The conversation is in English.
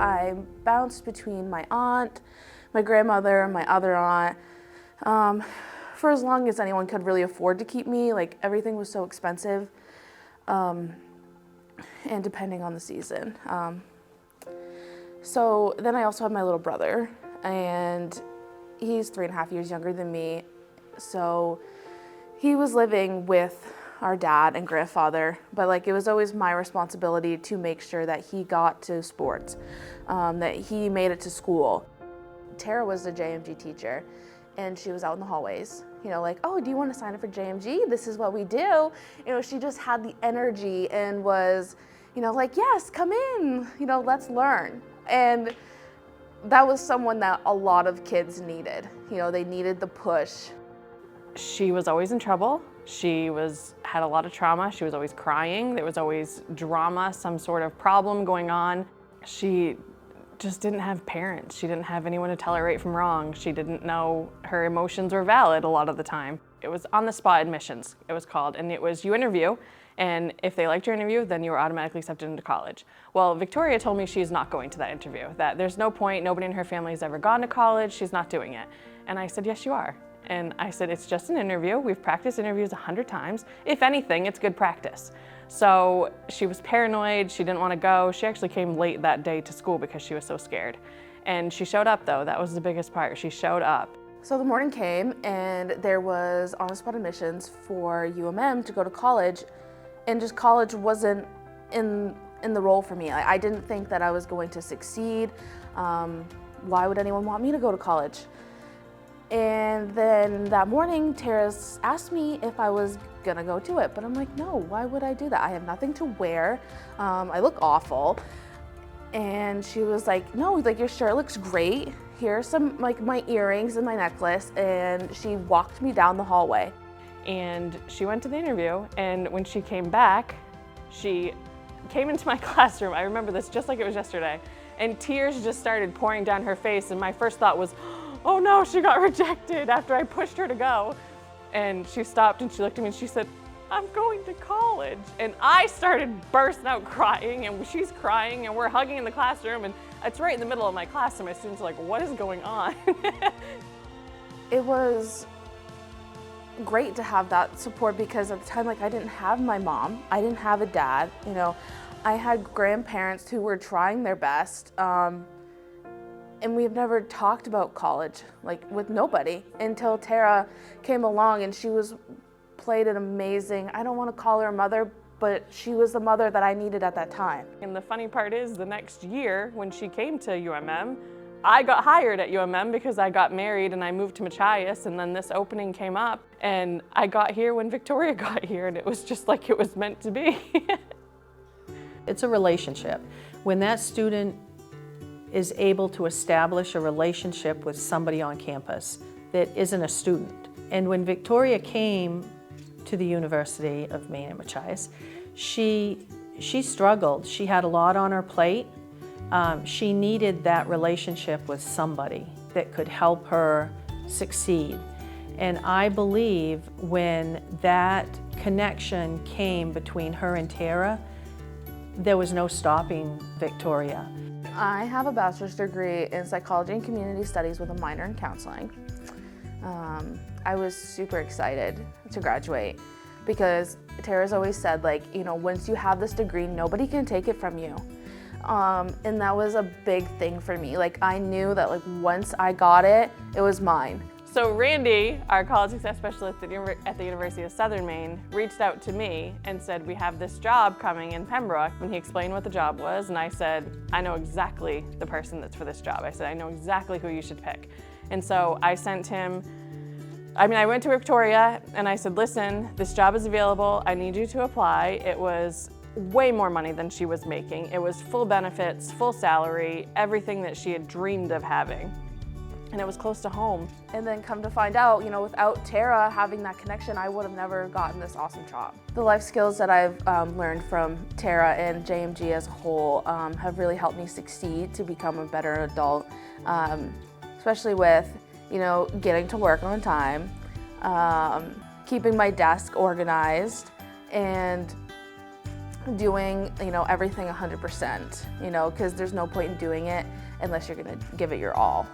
I bounced between my aunt, my grandmother, my other aunt, for as long as anyone could really afford to keep me. Like, everything was so expensive, and depending on the season. So then I also have my little brother, and he's 3.5 years younger than me. So he was living with our dad and grandfather, but like, it was always my responsibility to make sure that he got to sports, that he made it to school. Tara was a JMG teacher, and she was out in the hallways, like, oh, do you want to sign up for JMG? This is what we do. She just had the energy and was, like, yes, come in, let's learn. And that was someone that a lot of kids needed. They needed the push. She was always in trouble. She had a lot of trauma. She was always crying. There was always drama, some sort of problem going on. She just didn't have parents. She didn't have anyone to tell her right from wrong. She didn't know her emotions were valid a lot of the time. It was on-the-spot admissions, it was called, and it was you interview, and if they liked your interview, then you were automatically accepted into college. Well, Victoria told me she's not going to that interview, that there's no point, nobody in her family has ever gone to college, she's not doing it. And I said, yes, you are. And I said, it's just an interview. We've practiced interviews 100 times. If anything, it's good practice. So she was paranoid, she didn't want to go. She actually came late that day to school because she was so scared. And she showed up though, that was the biggest part, she showed up. So the morning came and there was on-the-spot admissions for UMM to go to college, and just college wasn't in the role for me. I didn't think that I was going to succeed. Why would anyone want me to go to college? And then that morning, Tara asked me if I was gonna go do it, but I'm like, no, why would I do that? I have nothing to wear. I look awful. And she was like, no, like, your shirt looks great. Here are some, like, my earrings and my necklace. And she walked me down the hallway. And she went to the interview, and when she came back, she came into my classroom. I remember this just like it was yesterday. And tears just started pouring down her face, and my first thought was, oh no, she got rejected after I pushed her to go. And she stopped and she looked at me and she said, I'm going to college. And I started bursting out crying, and she's crying, and we're hugging in the classroom, and it's right in the middle of my class, and my students are like, what is going on? It was great to have that support, because at the time, like, I didn't have my mom, I didn't have a dad, I had grandparents who were trying their best, and we've never talked about college, like, with nobody, until Tara came along, and she played an amazing, I don't want to call her a mother, but she was the mother that I needed at that time. And the funny part is, the next year when she came to UMM, I got hired at UMM because I got married and I moved to Machias, and then this opening came up, and I got here when Victoria got here, and it was just like it was meant to be. It's a relationship. When that student is able to establish a relationship with somebody on campus that isn't a student. And when Victoria came to the University of Maine at Machias, she struggled. She had a lot on her plate. She needed that relationship with somebody that could help her succeed. And I believe when that connection came between her and Tara, there was no stopping Victoria. I have a bachelor's degree in psychology and community studies with a minor in counseling. I was super excited to graduate because Tara's always said, like, once you have this degree, nobody can take it from you. And that was a big thing for me. Like, I knew that, like, once I got it, it was mine. So Randy, our college success specialist at the University of Southern Maine, reached out to me and said, we have this job coming in Pembroke. And he explained what the job was, and I said, I know exactly the person that's for this job. I said, I know exactly who you should pick. And so I sent him, I went to Victoria and I said, listen, this job is available. I need you to apply. It was way more money than she was making. It was full benefits, full salary, everything that she had dreamed of having. And it was close to home. And then come to find out, without Tara having that connection, I would have never gotten this awesome job. The life skills that I've learned from Tara and JMG as a whole have really helped me succeed to become a better adult, especially with, getting to work on time, keeping my desk organized, and doing, everything 100%, because there's no point in doing it unless you're gonna give it your all.